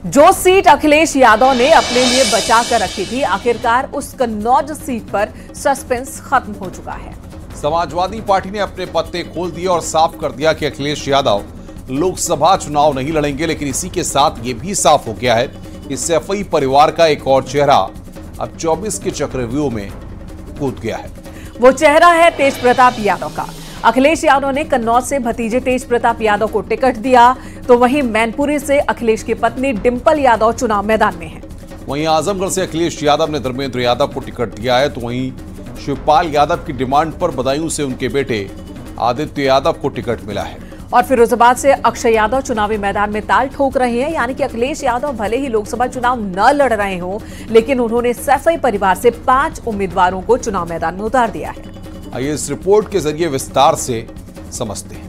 जो सीट अखिलेश यादव ने अपने लिए बचा कर रखी थी, आखिरकार उस कन्नौज सीट पर सस्पेंस खत्म हो चुका है। समाजवादी पार्टी ने अपने पत्ते खोल दिए और साफ कर दिया कि अखिलेश यादव लोकसभा चुनाव नहीं लड़ेंगे। लेकिन इसी के साथ ये भी साफ हो गया है कि सैफई परिवार का एक और चेहरा अब 24 के चक्रव्यूह में कूद गया है। वो चेहरा है तेज प्रताप यादव का। अखिलेश यादव ने कन्नौज से भतीजे तेज प्रताप यादव को टिकट दिया, तो वहीं मैनपुरी से अखिलेश की पत्नी डिंपल यादव चुनाव मैदान में हैं। वहीं आजमगढ़ से अखिलेश यादव ने धर्मेंद्र यादव को टिकट दिया है, तो वहीं शिवपाल यादव की डिमांड पर बदायूं से उनके बेटे आदित्य यादव को टिकट मिला है। और फिरोजाबाद से अक्षय यादव चुनावी मैदान में ताल ठोक रहे हैं। यानी कि अखिलेश यादव भले ही लोकसभा चुनाव न लड़ रहे हों, लेकिन उन्होंने सैफई परिवार से 5 उम्मीदवारों को चुनाव मैदान में उतार दिया है। आइए इस रिपोर्ट के जरिए विस्तार से समझते हैं।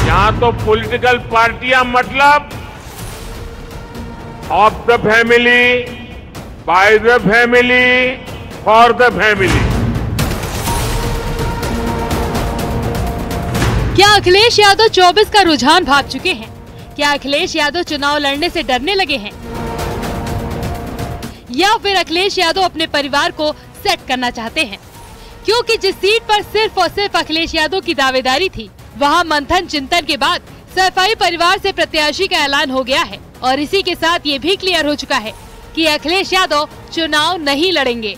यहाँ तो पॉलिटिकल पार्टियां मतलब of the family, by the family, for the family. क्या अखिलेश यादव 24 का रुझान भाग चुके हैं? क्या अखिलेश यादव चुनाव लड़ने से डरने लगे हैं, या फिर अखिलेश यादव अपने परिवार को सेट करना चाहते हैं? क्योंकि जिस सीट पर सिर्फ और सिर्फ अखिलेश यादव की दावेदारी थी, वहां मंथन चिंतन के बाद सैफई परिवार से प्रत्याशी का ऐलान हो गया है। और इसी के साथ ये भी क्लियर हो चुका है कि अखिलेश यादव चुनाव नहीं लड़ेंगे।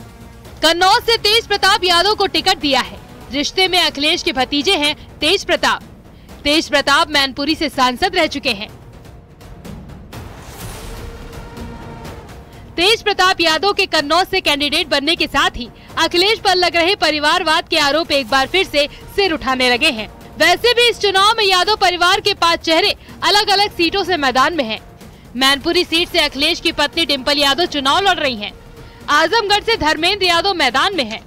कन्नौज से तेज प्रताप यादव को टिकट दिया है। रिश्ते में अखिलेश के भतीजे हैं तेज प्रताप। तेज प्रताप मैनपुरी से सांसद रह चुके हैं। तेज प्रताप यादव के कन्नौज से कैंडिडेट बनने के साथ ही अखिलेश पर लग रहे परिवारवाद के आरोप एक बार फिर से सिर उठाने लगे हैं। वैसे भी इस चुनाव में यादव परिवार के 5 चेहरे अलग अलग सीटों से मैदान में हैं। मैनपुरी सीट से अखिलेश की पत्नी डिंपल यादव चुनाव लड़ रही हैं। आजमगढ़ से धर्मेंद्र यादव मैदान में हैं।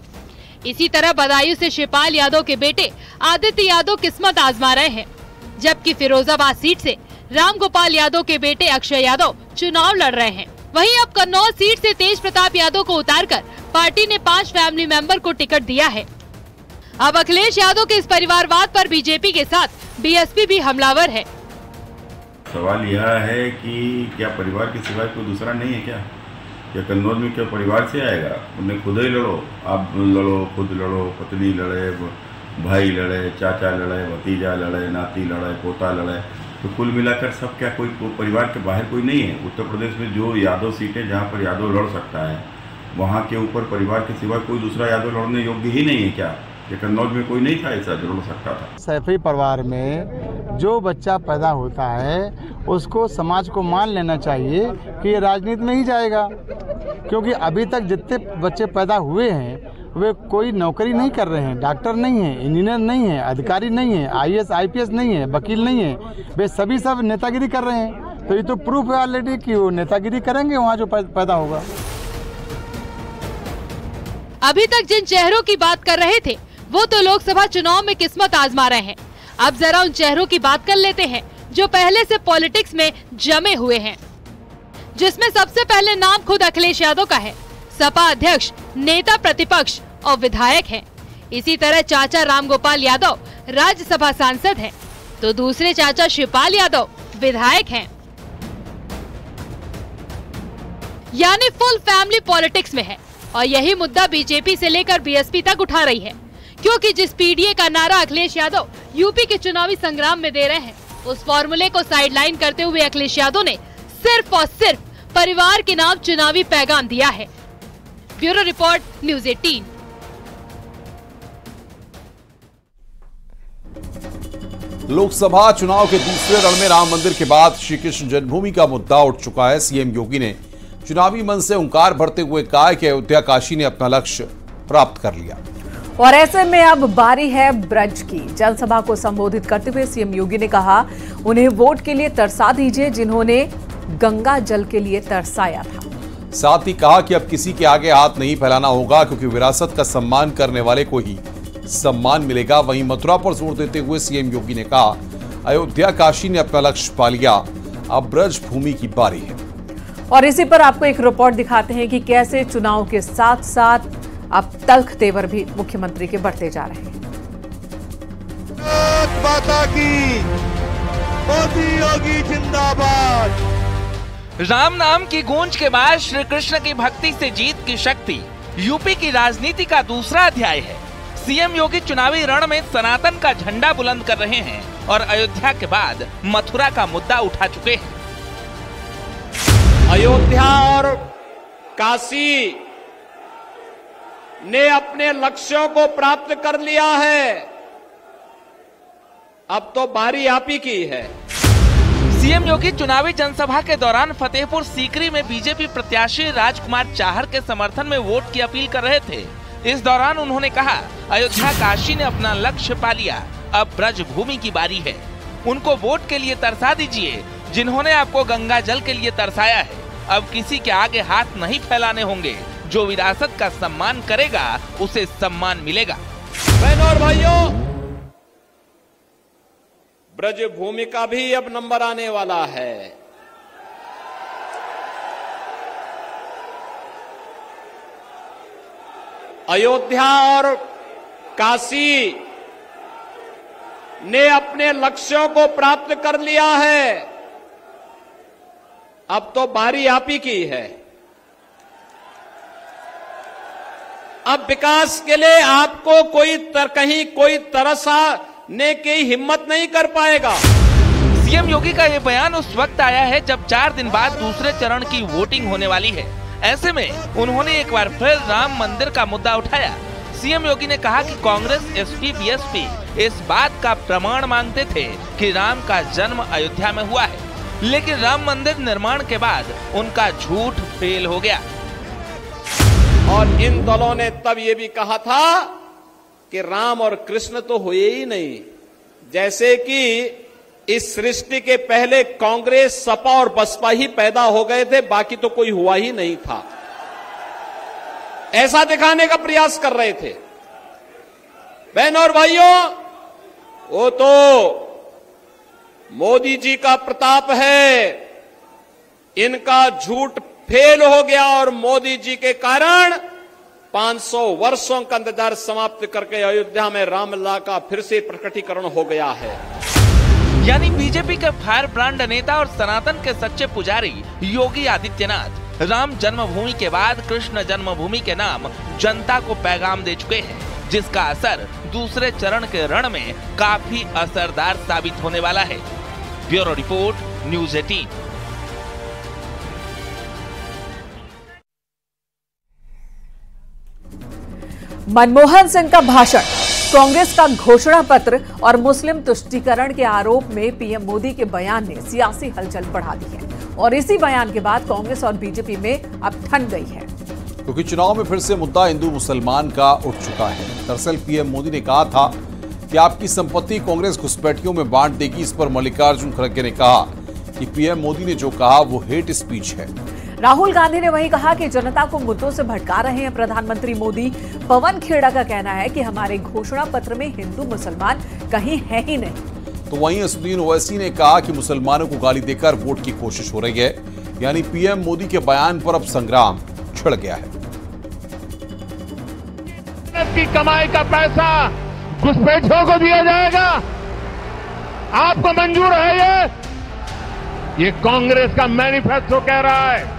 इसी तरह बदायूं से शिवपाल यादव के बेटे आदित्य यादव किस्मत आजमा रहे हैं, जबकि फिरोजाबाद सीट से रामगोपाल यादव के बेटे अक्षय यादव चुनाव लड़ रहे हैं। वहीं अब कन्नौज सीट से तेज प्रताप यादव को उतारकर पार्टी ने 5 फैमिली मेंबर को टिकट दिया है। अब अखिलेश यादव के इस परिवारवाद पर बीजेपी के साथ बीएसपी भी हमलावर है। सवाल यह है कि क्या परिवार के सिवाय कोई दूसरा नहीं है क्या? या कन्नौज में क्या परिवार से आएगा? उन्हें खुद ही लड़ो, आप लड़ो, खुद लड़ो, पत्नी लड़े, भाई लड़े, चाचा लड़े, भतीजा लड़े, नाती लड़े, पोता लड़े, तो कुल मिलाकर सब क्या कोई परिवार के बाहर कोई नहीं है? उत्तर प्रदेश में जो यादव सीटें जहाँ पर यादव लड़ सकता है, वहाँ के ऊपर परिवार के सिवा कोई दूसरा यादव लड़ने योग्य ही नहीं है क्या? ये कन्नौज में कोई नहीं था ऐसा जो लड़ सकता था? सैफई परिवार में जो बच्चा पैदा होता है उसको समाज को मान लेना चाहिए कि ये राजनीति में ही जाएगा, क्योंकि अभी तक जितने बच्चे पैदा हुए हैं वे कोई नौकरी नहीं कर रहे हैं। डॉक्टर नहीं है, इंजीनियर नहीं है, अधिकारी नहीं है, आईएएस आईपीएस नहीं है, वकील नहीं है, वे सभी सब नेतागिरी कर रहे हैं। तो ये तो प्रूफ है ऑलरेडी कि वो नेतागिरी करेंगे वहाँ जो पैदा होगा। अभी तक जिन चेहरों की बात कर रहे थे वो तो लोकसभा चुनाव में किस्मत आजमा रहे हैं। अब जरा उन चेहरों की बात कर लेते हैं जो पहले से पॉलिटिक्स में जमे हुए हैं, जिसमें सबसे पहले नाम खुद अखिलेश यादव का है। सपा अध्यक्ष, नेता प्रतिपक्ष और विधायक हैं। इसी तरह चाचा रामगोपाल यादव राज्यसभा सांसद हैं, तो दूसरे चाचा शिवपाल यादव विधायक हैं। यानी फुल फैमिली पॉलिटिक्स में है। और यही मुद्दा बीजेपी से लेकर बीएसपी तक उठा रही है, क्योंकि जिस पीडीए का नारा अखिलेश यादव यूपी के चुनावी संग्राम में दे रहे हैं, उस फॉर्मूले को साइडलाइन करते हुए अखिलेश यादव ने सिर्फ और सिर्फ परिवार के नाम चुनावी पैगाम दिया है। Bureau report, news 18। लोकसभा चुनाव के दूसरे रण में राम मंदिर के बाद श्री कृष्ण जन्मभूमि का मुद्दा उठ चुका है। सीएम योगी ने चुनावी मन से हुंकार भरते हुए कहा कि अयोध्या काशी ने अपना लक्ष्य प्राप्त कर लिया। और ऐसे में अब बारी है ब्रज की। जनसभा को संबोधित करते हुए सीएम योगी ने कहा, उन्हें वोट के लिए तरसा दीजिए जिन्होंने गंगा जल के लिए तरसाया था। साथ ही कहा कि अब किसी के आगे हाथ नहीं फैलाना होगा, क्योंकि विरासत का सम्मान करने वाले को ही सम्मान मिलेगा। वहीं मथुरा पर जोर देते हुए सीएम योगी ने कहा, अयोध्या काशी ने अपना लक्ष्य पा लिया, अब ब्रज भूमि की बारी है। और इसी पर आपको एक रिपोर्ट दिखाते हैं कि कैसे चुनाव के साथ साथ अब तल्ख तेवर भी मुख्यमंत्री के बढ़ते जा रहे हैं। माता की, मोदी योगी जिंदाबाद। राम नाम की गूंज के बाद श्री कृष्ण की भक्ति से जीत की शक्ति यूपी की राजनीति का दूसरा अध्याय है। सीएम योगी चुनावी रण में सनातन का झंडा बुलंद कर रहे हैं और अयोध्या के बाद मथुरा का मुद्दा उठा चुके हैं। अयोध्या और काशी ने अपने लक्ष्यों को प्राप्त कर लिया है, अब तो बारी आप ही की है। सीएम योगी चुनावी जनसभा के दौरान फतेहपुर सीकरी में बीजेपी प्रत्याशी राजकुमार चाहर के समर्थन में वोट की अपील कर रहे थे। इस दौरान उन्होंने कहा, अयोध्या काशी ने अपना लक्ष्य पा लिया, अब ब्रज भूमि की बारी है। उनको वोट के लिए तरसा दीजिए, जिन्होंने आपको गंगा जल के लिए तरसाया है। अब किसी के आगे हाथ नहीं फैलाने होंगे। जो विरासत का सम्मान करेगा उसे सम्मान मिलेगा। बहनों और भाइयों, ब्रज भूमि का भी अब नंबर आने वाला है। अयोध्या और काशी ने अपने लक्ष्यों को प्राप्त कर लिया है, अब तो बारी आप ही की है। अब विकास के लिए आपको कहीं कोई तरसाने की हिम्मत नहीं कर पाएगा। सीएम योगी का ये बयान उस वक्त आया है जब 4 दिन बाद दूसरे चरण की वोटिंग होने वाली है। ऐसे में उन्होंने एक बार फिर राम मंदिर का मुद्दा उठाया। सीएम योगी ने कहा कि कांग्रेस, एसपी, बीएसपी इस बात का प्रमाण मांगते थे कि राम का जन्म अयोध्या में हुआ है, लेकिन राम मंदिर निर्माण के बाद उनका झूठ फेल हो गया। और इन दलों ने तब ये भी कहा था कि राम और कृष्ण तो हुए ही नहीं, जैसे कि इस सृष्टि के पहले कांग्रेस, सपा और बसपा ही पैदा हो गए थे, बाकी तो कोई हुआ ही नहीं था। ऐसा दिखाने का प्रयास कर रहे थे। बहनों और भाइयों, वो तो मोदी जी का प्रताप है, इनका झूठ फेल हो गया और मोदी जी के कारण 500 वर्षों का इंतजार समाप्त करके अयोध्या में रामलला का फिर से प्रकटीकरण हो गया है। यानी बीजेपी के फायर ब्रांड नेता और सनातन के सच्चे पुजारी योगी आदित्यनाथ राम जन्मभूमि के बाद कृष्ण जन्मभूमि के नाम जनता को पैगाम दे चुके हैं, जिसका असर दूसरे चरण के रण में काफी असरदार साबित होने वाला है। Bureau report, news 18। Manmohan Singh का भाषण, कांग्रेस का घोषणा पत्र और मुस्लिम तुष्टीकरण के आरोप में पीएम मोदी के बयान ने सियासी हलचल बढ़ा दी है और इसी बयान के बाद कांग्रेस और बीजेपी में अब ठन गई है, क्योंकि चुनाव में फिर से मुद्दा हिंदू मुसलमान का उठ चुका है। दरअसल पीएम मोदी ने कहा था कि आपकी संपत्ति कांग्रेस घुसपैठियों में बांट देगी। इस पर मल्लिकार्जुन खड़गे ने कहा कि पीएम मोदी ने जो कहा वो हेट स्पीच है। राहुल गांधी ने वही कहा कि जनता को मुद्दों से भटका रहे हैं प्रधानमंत्री मोदी। पवन खेड़ा का कहना है कि हमारे घोषणा पत्र में हिंदू मुसलमान कहीं है ही नहीं। तो वहीं असदुद्दीन ओवैसी ने कहा कि मुसलमानों को गाली देकर वोट की कोशिश हो रही है। यानी पीएम मोदी के बयान पर अब संग्राम छिड़ गया है। की कमाई का पैसा घुसपैठियों को दिया जाएगा, आपको मंजूर है? ये कांग्रेस का मैनिफेस्टो कह रहा है।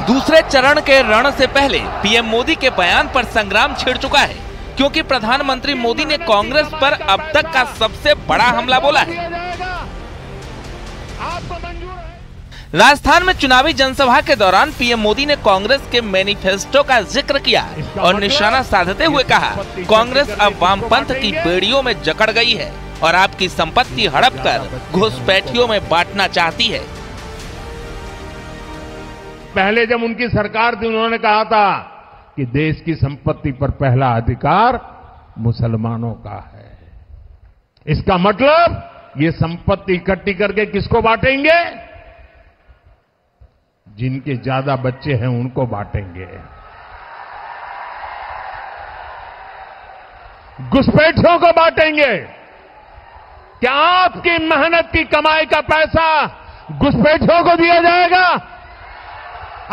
दूसरे चरण के रण से पहले पीएम मोदी के बयान पर संग्राम छिड़ चुका है, क्योंकि प्रधानमंत्री मोदी ने कांग्रेस पर अब तक का सबसे बड़ा हमला बोला है। राजस्थान में चुनावी जनसभा के दौरान पीएम मोदी ने कांग्रेस के मैनिफेस्टो का जिक्र किया और निशाना साधते हुए कहा, कांग्रेस अब वामपंथ की बेड़ियों में जकड़ गई है और आपकी संपत्ति हड़प कर घुसपैठियों में बांटना चाहती है। पहले जब उनकी सरकार थी, उन्होंने कहा था कि देश की संपत्ति पर पहला अधिकार मुसलमानों का है। इसका मतलब ये संपत्ति इकट्ठी करके किसको बांटेंगे? जिनके ज्यादा बच्चे हैं उनको बांटेंगे। घुसपैठियों को बांटेंगे। क्या आपकी मेहनत की कमाई का पैसा घुसपैठियों को दिया जाएगा?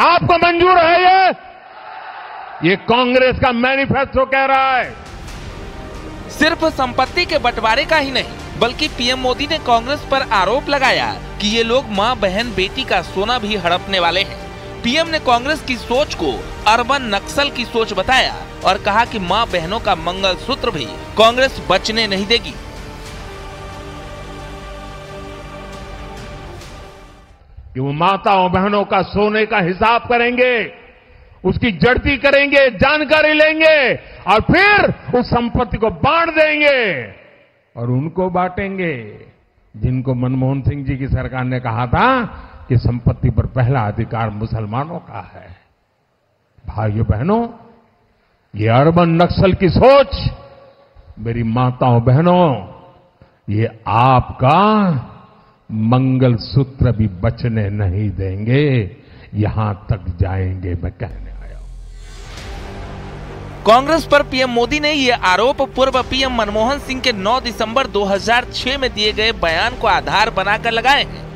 आपको मंजूर है ये? ये कांग्रेस का मैनिफेस्टो कह रहा है। सिर्फ संपत्ति के बंटवारे का ही नहीं, बल्कि पीएम मोदी ने कांग्रेस पर आरोप लगाया कि ये लोग मां, बहन, बेटी का सोना भी हड़पने वाले हैं। पीएम ने कांग्रेस की सोच को अर्बन नक्सल की सोच बताया और कहा कि मां बहनों का मंगलसूत्र भी कांग्रेस बचने नहीं देगी। कि वो माताओं बहनों का सोने का हिसाब करेंगे, उसकी जड़ती करेंगे, जानकारी लेंगे और फिर उस संपत्ति को बांट देंगे और उनको बांटेंगे जिनको मनमोहन सिंह जी की सरकार ने कहा था कि संपत्ति पर पहला अधिकार मुसलमानों का है। भाइयों बहनों, ये अर्बन नक्सल की सोच, मेरी माताओं बहनों, ये आपका मंगलसूत्र भी बचने नहीं देंगे, यहां तक जाएंगे, मैं कहने आया हूं। कांग्रेस पर पीएम मोदी ने ये आरोप पूर्व पीएम मनमोहन सिंह के 9 दिसंबर 2006 में दिए गए बयान को आधार बनाकर लगाए हैं।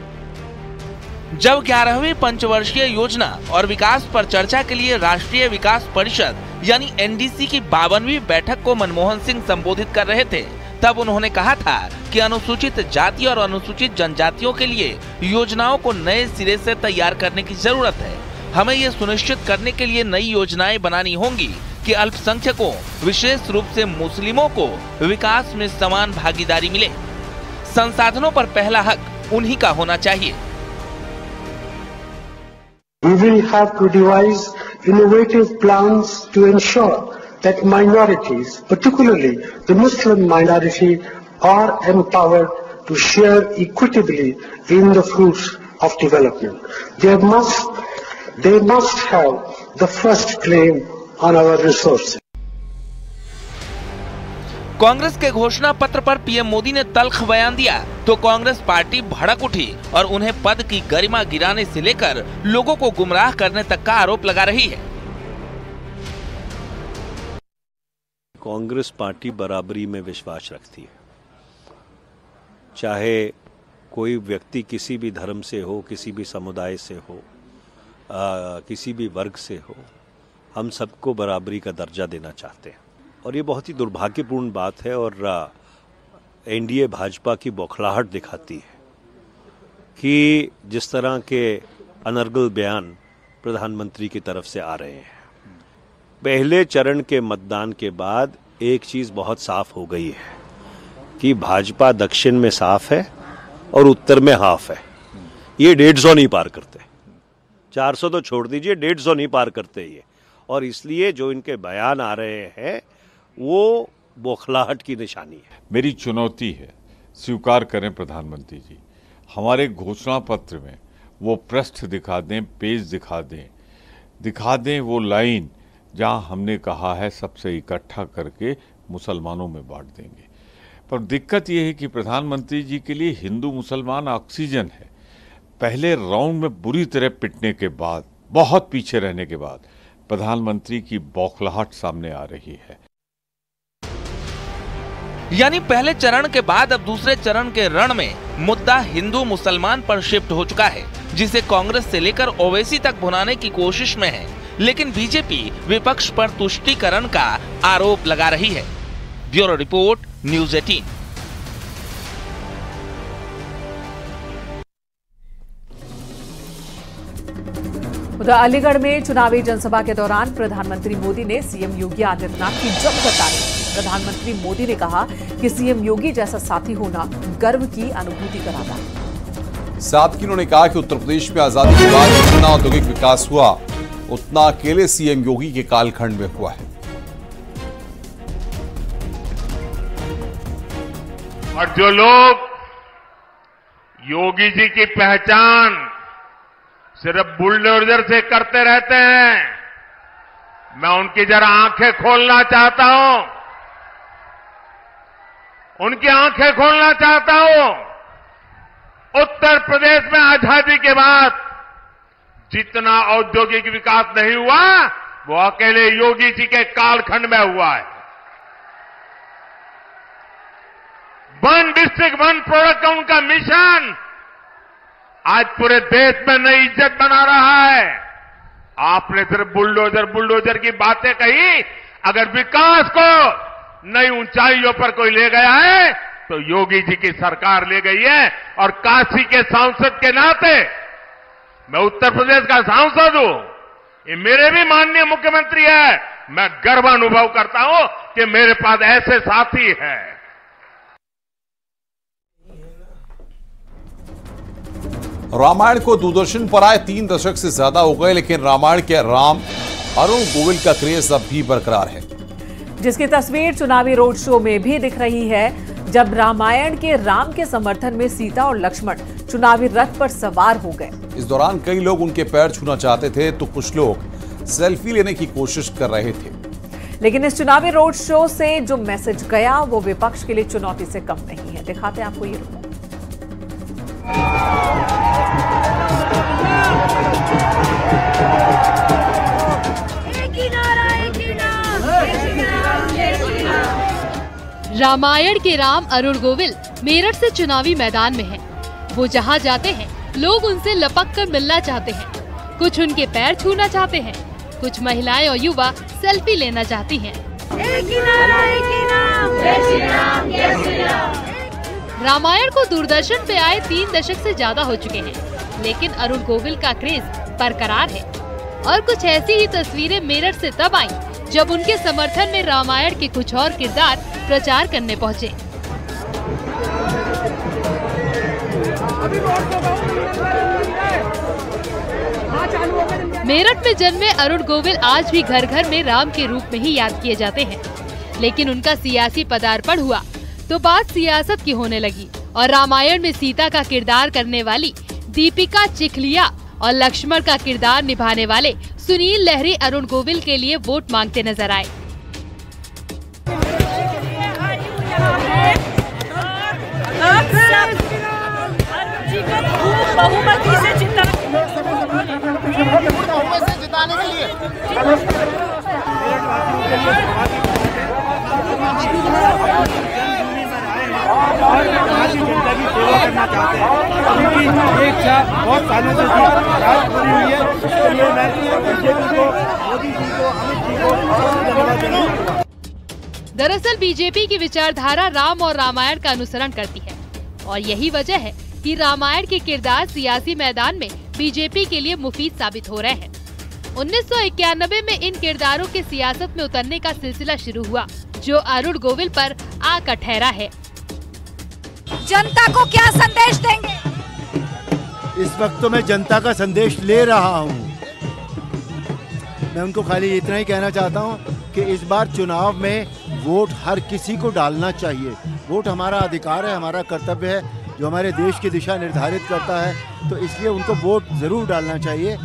जब 11वीं पंचवर्षीय योजना और विकास पर चर्चा के लिए राष्ट्रीय विकास परिषद यानी एनडीसी की 52वीं बैठक को मनमोहन सिंह संबोधित कर रहे थे, तब उन्होंने कहा था कि अनुसूचित जाति और अनुसूचित जनजातियों के लिए योजनाओं को नए सिरे से तैयार करने की जरूरत है। हमें ये सुनिश्चित करने के लिए नई योजनाएं बनानी होंगी कि अल्पसंख्यकों, विशेष रूप से मुस्लिमों को विकास में समान भागीदारी मिले। संसाधनों पर पहला हक उन्हीं का होना चाहिए। We will have to devise innovative plans to ensure that minorities, particularly the Muslim minority, are empowered to share equitably in the fruits of development. They must have the first claim on our resources. Congress के घोषणा पत्र पर PM Modi ने तल्ख बयान दिया तो Congress party भड़क उठी और उन्हें पद की गरिमा गिराने से लेकर लोगों को गुमराह करने तक का आरोप लगा रही है। कांग्रेस पार्टी बराबरी में विश्वास रखती है, चाहे कोई व्यक्ति किसी भी धर्म से हो, किसी भी समुदाय से हो, किसी भी वर्ग से हो, हम सबको बराबरी का दर्जा देना चाहते हैं। और ये बहुत ही दुर्भाग्यपूर्ण बात है और एनडीए भाजपा की बौखलाहट दिखाती है कि जिस तरह के अनर्गल बयान प्रधानमंत्री की तरफ से आ रहे हैं। पहले चरण के मतदान के बाद एक चीज बहुत साफ हो गई है कि भाजपा दक्षिण में साफ है और उत्तर में हाफ है। ये 150 नहीं पार करते, 400 तो छोड़ दीजिए, 150 नहीं पार करते ये। और इसलिए जो इनके बयान आ रहे हैं वो बौखलाहट की निशानी है। मेरी चुनौती है, स्वीकार करें प्रधानमंत्री जी, हमारे घोषणा पत्र में वो पृष्ठ दिखा दें, पेज दिखा दें वो लाइन जहां हमने कहा है सबसे इकट्ठा करके मुसलमानों में बांट देंगे। पर दिक्कत ये है कि प्रधानमंत्री जी के लिए हिंदू मुसलमान ऑक्सीजन है। पहले राउंड में बुरी तरह पिटने के बाद, बहुत पीछे रहने के बाद प्रधानमंत्री की बौखलाहट सामने आ रही है। यानी पहले चरण के बाद अब दूसरे चरण के रण में मुद्दा हिंदू मुसलमान पर शिफ्ट हो चुका है, जिसे कांग्रेस से लेकर ओवैसी तक भुनाने की कोशिश में है। लेकिन बीजेपी विपक्ष पर तुष्टीकरण का आरोप लगा रही है। Bureau report, news 18। उधर अलीगढ़ में चुनावी जनसभा के दौरान प्रधानमंत्री मोदी ने सीएम योगी आदित्यनाथ की जमकर तारीफ। प्रधानमंत्री मोदी ने कहा कि सीएम योगी जैसा साथी होना गर्व की अनुभूति कराता है। साथ ही उन्होंने कहा कि उत्तर प्रदेश में आजादी के बाद जितना औद्योगिक विकास हुआ उतना अकेले सीएम योगी के कालखंड में हुआ है। और जो लोग योगी जी की पहचान सिर्फ बुलडोजर से करते रहते हैं, मैं उनकी जरा आंखें खोलना चाहता हूं, उनकी आंखें खोलना चाहता हूं। उत्तर प्रदेश में आजादी के बाद जितना औद्योगिक विकास नहीं हुआ वो अकेले योगी जी के कालखंड में हुआ है। वन डिस्ट्रिक्ट वन प्रोडक्ट का उनका मिशन आज पूरे देश में नई इज्जत बना रहा है। आपने सिर्फ बुलडोजर बुलडोजर की बातें कही। अगर विकास को नई ऊंचाइयों पर कोई ले गया है तो योगी जी की सरकार ले गई है। और काशी के सांसद के नाते, मैं उत्तर प्रदेश का सांसद हूं, ये मेरे भी माननीय मुख्यमंत्री है, मैं गर्व अनुभव करता हूं कि मेरे पास ऐसे साथी हैं। रामायण को दूरदर्शन पर आए 3 दशक से ज्यादा हो गए, लेकिन रामायण के राम अरुण गोविल का क्रेज अब भी बरकरार है, जिसकी तस्वीर चुनावी रोड शो में भी दिख रही है। जब रामायण के राम के समर्थन में सीता और लक्ष्मण चुनावी रथ पर सवार हो गए। इस दौरान कई लोग उनके पैर छूना चाहते थे तो कुछ लोग सेल्फी लेने की कोशिश कर रहे थे। लेकिन इस चुनावी रोड शो से जो मैसेज गया वो विपक्ष के लिए चुनौती से कम नहीं है। दिखाते हैं आपको ये रिपोर्ट। रामायण के राम अरुण गोविल मेरठ से चुनावी मैदान में हैं। वो जहां जाते हैं लोग उनसे लपक कर मिलना चाहते हैं। कुछ उनके पैर छूना चाहते हैं, कुछ महिलाएं और युवा सेल्फी लेना चाहती हैं। रामायण को दूरदर्शन पे आए 3 दशक से ज्यादा हो चुके हैं, लेकिन अरुण गोविल का क्रेज बरकरार है। और कुछ ऐसी ही तस्वीरें मेरठ से तब आई जब उनके समर्थन में रामायण के कुछ और किरदार प्रचार करने पहुंचे। मेरठ में जन्मे अरुण गोविल आज भी घर घर में राम के रूप में ही याद किए जाते हैं, लेकिन उनका सियासी पदार्पण हुआ तो बात सियासत की होने लगी और रामायण में सीता का किरदार करने वाली दीपिका चिखलिया और लक्ष्मण का किरदार निभाने वाले सुनील लहरी अरुण गोविल के लिए वोट मांगते नजर आए। बहुमती से जिताने के लिए करना चाहते हैं। उनकी इच्छा बहुत सालों से आज पूरी हुई है। इसलिए मैं बीजेपी को, मोदी जी को, अमित जी को धन्यवाद देना। दरअसल बीजेपी की विचारधारा राम और रामायण का अनुसरण करती है और यही वजह है कि रामायण के किरदार सियासी मैदान में बीजेपी के लिए मुफीद साबित हो रहे हैं। 1991 में इन किरदारों के सियासत में उतरने का सिलसिला शुरू हुआ, जो अरुण गोविल पर आकर ठहरा है। जनता को क्या संदेश देंगे? इस वक्त तो मैं जनता का संदेश ले रहा हूं। मैं उनको खाली इतना ही कहना चाहता हूं कि इस बार चुनाव में वोट हर किसी को डालना चाहिए। वोट हमारा अधिकार है, हमारा कर्तव्य है, जो हमारे देश की दिशा निर्धारित करता है, तो इसलिए उनको वोट जरूर डालना चाहिए।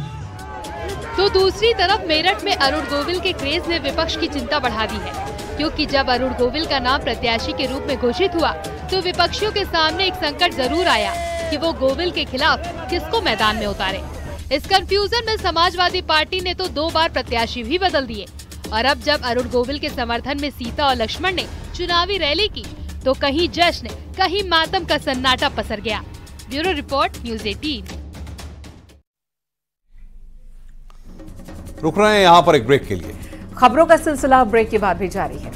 तो दूसरी तरफ मेरठ में अरुण गोविल के क्रेज ने विपक्ष की चिंता बढ़ा दी है, क्योंकि जब अरुण गोविल का नाम प्रत्याशी के रूप में घोषित हुआ तो विपक्षियों के सामने एक संकट जरूर आया कि वो गोविल के खिलाफ किसको मैदान में उतारे। इस कंफ्यूजन में समाजवादी पार्टी ने तो 2 बार प्रत्याशी भी बदल दिए और अब जब अरुण गोविल के समर्थन में सीता और लक्ष्मण ने चुनावी रैली की तो कहीं जश्न कहीं मातम का सन्नाटा पसर गया। Bureau report, news 18। रुक रहे हैं यहाँ पर एक ब्रेक के लिए। खबरों का सिलसिला ब्रेक के बाद भी जारी है।